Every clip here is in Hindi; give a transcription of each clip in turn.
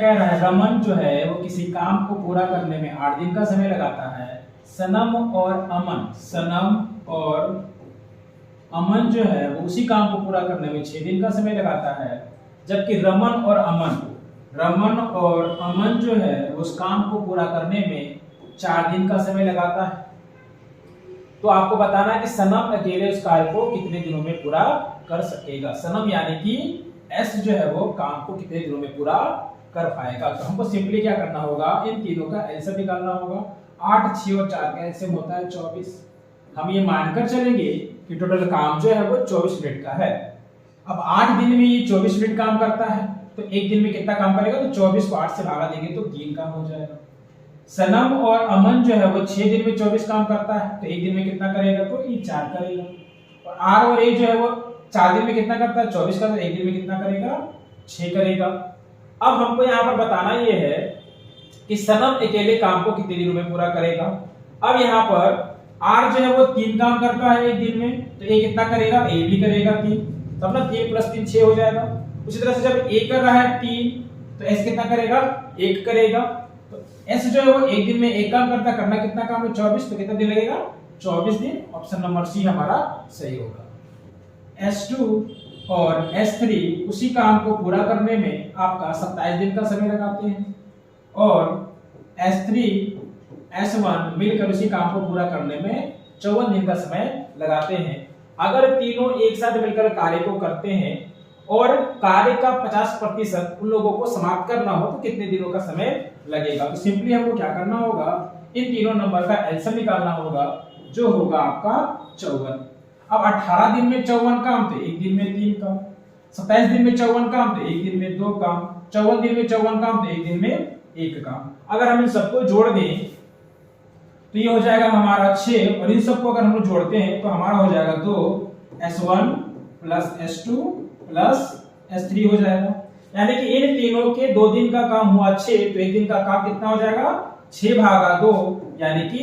कह रहा है रमन जो है वो किसी काम को पूरा करने में 8 दिन का समय लगाता है। सनम और अमन जो है वो उसी काम को पूरा करने में 6 दिन का समय लगाता है। जबकि रमन और अमन जो है उस काम को पूरा करने में 4 दिन का समय लगाता है। तो आपको बताना है कि सनम अकेले उस कार्य को कितने दिनों में पूरा कर सकेगा। सनम यानी कि एस जो है वो काम को कितने दिनों में पूरा कर पाएगा। तो हमको सिंपली क्या करना होगा, इन तीनों का एलसीएम निकालना होगा। 8, 6 और 4 का एलसीएम होता है 24। हम ये मानकर चलेंगे कि टोटल काम जो है वो 24 मिनट का है। अब 8 दिन में ये 24 मिनट काम करता है, तो एक दिन में कितना काम करेगा, तो 24 को 8 से भागा देंगे तो 3 काम हो जाएगा। सनम और अमन जो है वो 6 दिन में 24 काम करता है, तो एक दिन में कितना करेगा, तो ये 4 करेगा। और आर और ए जो है वो 4 दिन में कितना करता है, 24 का, तो एक दिन में कितना करेगा, 6 करेगा। अब हमको यहाँ पर बताना ये है कि सनम अकेले काम को कितने दिनों में पूरा करेगा। अब यहाँ पर आर जो है वो 3 काम करता है एक दिन में, तो ए कितना करेगा, ए भी करेगा 3, तब ना 3 + 3 6 हो जाएगा। उसी तरह से जब ए कर रहा है 3, तो एस कितना करेगा, 1 करेगा। तो एस जो है वो एक दिन में एक काम करता है, करना कितना काम है, 24, तो कितना दिन लगेगा, 24 दिन। ऑप्शन नंबर सी हमारा सही होगा। S2 और S3 उसी काम को पूरा करने में आपका 27 दिन का समय लगाते हैं, और S3 S1 मिलकर उसी काम को पूरा करने में 54 दिन का समय लगाते हैं। अगर तीनों एक साथ मिलकर कार्य को करते हैं और कार्य का 50% उन लोगों को समाप्त करना हो, तो कितने दिनों का समय लगेगा। तो सिंपली हमको क्या करना होगा, इन तीनों नंबर का एलसीएम निकालना होगा, जो होगा आपका 54। अब 18 दिन में 54 काम, तो एक दिन में 3 काम। 27 दिन में 54 काम, तो एक दिन में 2 काम। 54 दिन में 54 काम, तो एक दिन में 1 काम। अगर हम इन सबको जोड़ दें तो ये हो जाएगा हमारा 6, और इन सबको अगर हम जोड़ते हैं तो हमारा हो जाएगा 2 S1 + S2 + S3 हो जाएगा। यानी कि इन तीनों के 2 दिन का काम हुआ 6, तो एक दिन का काम कितना हो जाएगा, 6/2 यानी कि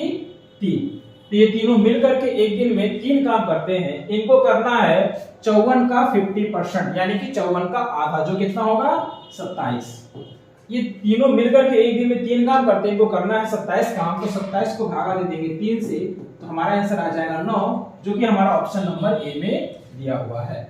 3। तो ये तीनों मिलकर के एक दिन में 3 काम करते हैं। इनको करना है 54 का 50%, यानी कि 54 का आधा, जो कितना होगा, 27। ये तीनों मिलकर के एक दिन में 3 काम करते हैं, इनको करना है 27 काम, तो 27 को भागा दे देंगे 3 से, तो हमारा आंसर आ जाएगा 9, जो कि हमारा ऑप्शन नंबर ए में दिया हुआ है।